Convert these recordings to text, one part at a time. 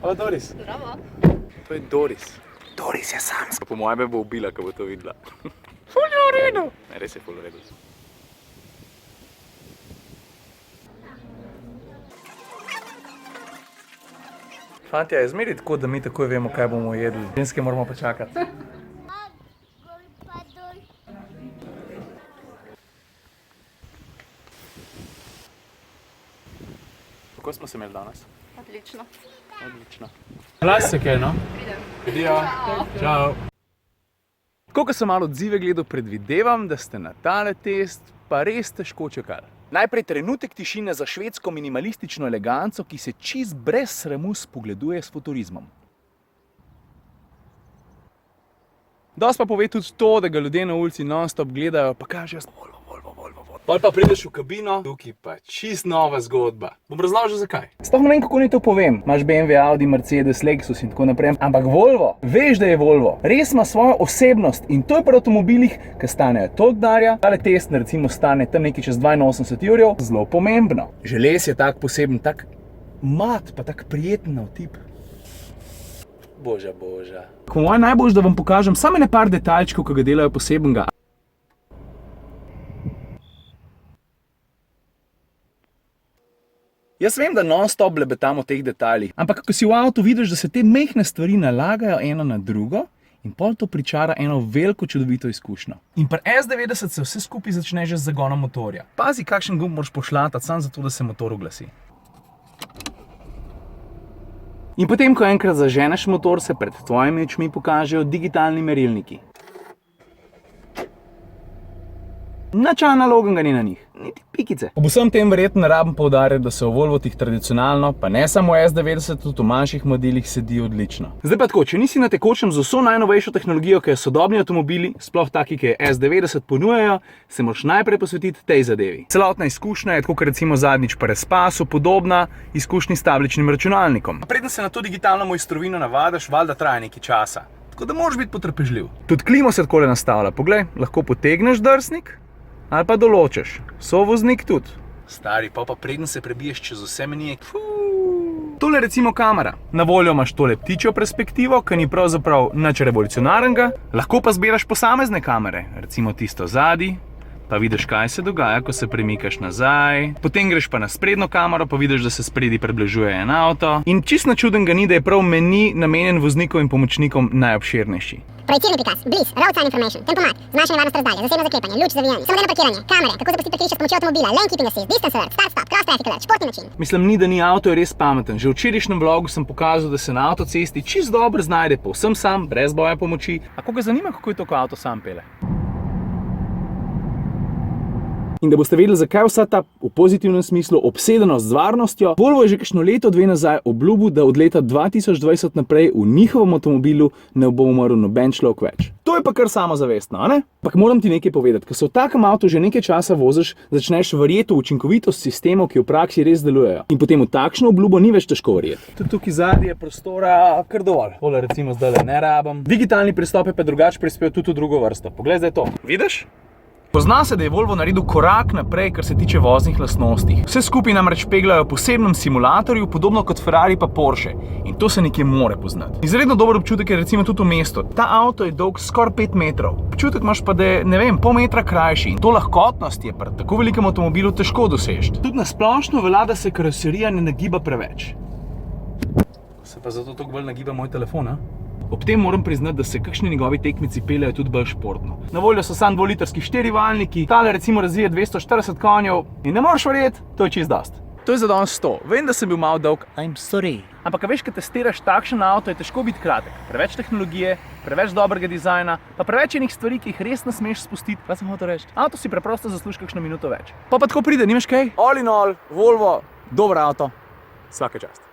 O, Doris. Zdravo. To je Doris. Doris je samska. Po mojem me bo ubila, ko bo to videla. Ful je v redu. Ne, res je ful v redu. Fantja, je zmeri tako, da mi takoj vemo, kaj bomo jedli. Ženske moramo počakati. Kako smo se imeli danes? Odlično. Odlično. Hlas se kaj, no? Pridem. Vidijo. Čau. Tako, ko sem malo odzive gledal, predvidevam, da ste na tale test pa res težko čakali. Najprej trenutek tišine za švedsko minimalistično eleganco, ki se čist brez sramu spogleduje s futurizmom. Dosti pa pove tudi to, da ga ljudje na ulici non-stop gledajo, pa kažejo Volvo. Pol pa prideš v kabino, tukaj pa čist nova zgodba. Bom razložil zakaj. Sploh ne vem, kako naj to povem. Imaš BMW, Audi, Mercedes, Lexus in tako naprej. Ampak Volvo, veš, da je Volvo. Res ima svojo osebnost in to je pri avtomobilih, ki stanejo toliko denarja. Tale Tesla recimo stane tam nekaj čez 82 evrov. Zelo pomembno. Želez je tak poseben, tak mat, pa tak prijeten navtip. Boža. Po mojem najboljše, da vam pokažem samo ene par detaljčkov, ki ga delajo posebenega. Jaz vem, da non-stop blebetam o teh detaljih, ampak ko si v avtu vidiš, da se te mehne stvari nalagajo eno na drugo in pol to pričara eno veliko čudovito izkušnjo. In pri S90 se vse skupaj začne že z zagonom motorja. Pazi, kakšen gumb moraš pošlatati, samo zato, da se motor uglasi. In potem, ko enkrat zaženeš motor, se pred tvojimi očmi pokažejo digitalni merilniki. Nič analognega ni na njih, niti pikice. Ob vsem tem verjetno ne rabim poudarjati, da se v Volvotih tradicionalno, pa ne samo S90, tudi v manjših modelih sedi odlično. Zdaj pa tako, če nisi na tekočem z vso najnovejšo tehnologijo, ki jo sodobni avtomobili, sploh taki, ki je S90 ponujajo, se moraš najprej posvetiti tej zadevi. Celotna izkušnja je, tako kot recimo zadnjič pri Espasu, podobna izkušnji s tabličnim računalnikom. Preden se na to digitalno mojstrovino navadiš, valjda traja nekaj časa. Tako da moraš biti potrpežljiv. Tudi klimo se takole nastavlja. Poglej, lahko potegneš drsnik, ali pa določiš. Sovoznik tudi. Stari, pa preden se prebiješ čez vse menije. Tole recimo kamera. Na voljo imaš tole ptičjo perspektivo, ki ni pravzaprav nič revolucionarnega. Lahko pa zbiraš posamezne kamere. Recimo tisto zadaj, pa vidiš, kaj se dogaja, ko se premikaš nazaj. Potem greš pa na sprednjo kamero, pa vidiš, da se spredi približuje en avto. In čisto čuden ga ni, da je prav meni namenjen voznikom in pomočnikom najobširnejši. Projicirni prikaz, bliss, roadside information, tempomat, zmanjšanje varnosti razdalje, zasebno zaklepanje, luč za vijanje, samodejno parkiranje, kamere, kako zapustiti parkirišče s pomočjo avtomobila, lane keeping assist, distance alert, start stop, cross traffic alert, športni način. Mislim, ni, da ni avto, je res pameten. Že v včerajšnjem vlogu sem pokazal, da se na avtocesti čisto dobro znajde povsem sam, brez boja pomoči. A koga zanima, kako je to, ko avto sam pele? In da boste vedeli, zakaj vsa ta v pozitivnem smislu obsedenost z varnostjo, Volvo je že kakšno leto, dve nazaj obljubil, da od leta 2020 naprej v njihovem avtomobilu ne bo umrl noben človek več. To je pa kar samozavestno, a ne? Ampak moram ti nekaj povedati, ko se v takem avtu že nekaj časa voziš, začneš verjeti v učinkovitost sistemov, ki v praksi res delujejo. In potem v takšno obljubo ni več težko verjeti. Tudi tukaj zadnji je prostora kar dovolj. Tole recimo zdajle ne rabim. Digitalni pristop je pa drugače prispel tudi v drugo vrsto. Poglej zdaj to. Vidiš? Pozna se, da je Volvo naredil korak naprej, kar se tiče voznih lastnosti. Vse skupaj namreč pegljajo v posebnem simulatorju, podobno kot Ferrari pa Porsche. In to se nekje more poznati. Izredno dober občutek je recimo tudi v mestu. Ta avto je dolg skoraj 5 metrov. Občutek imaš pa, da je, ne vem, pol metra krajši. In to lahkotnost je pri tako velikem avtomobilu težko doseči. Tudi na splošno velja, da se karoserija ne nagiba preveč. Se pa zato toliko bolj nagiba moj telefon, a? Ob tem moram priznati, da se kakšni njegovi tekmici peljajo tudi bolj športno. Na voljo so samo 2-litrski štirivaljniki, tale recimo razvije 240 konjev in ne moreš verjeti, to je čist dost. To je za danes to. Vem, da sem bil malo dolg, I'm sorry. Ampak veš, kad testiraš takšen avto, je težko biti kratek. Preveč tehnologije, preveč dobrega dizajna, pa preveč enih stvari, ki jih res ne smeš spustiti. Kaj sem hotel reči? Avto si preprosto zasluži kakšno minuto več. Pa tako pride, nimaš kaj? All in all, Volvo, dober avto, vsaka čast.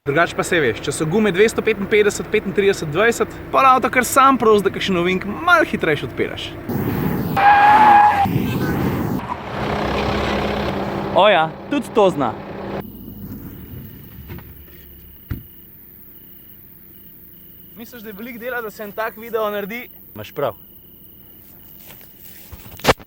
Drugače pa se veš, če so gume 255, 35, 20, pa avto kar sam prost, da kakšen ovink malo hitrejš odpiraš. Oja, tudi to zna. Misliš, da je veliko dela, da se en tak video naredi? Imaš prav.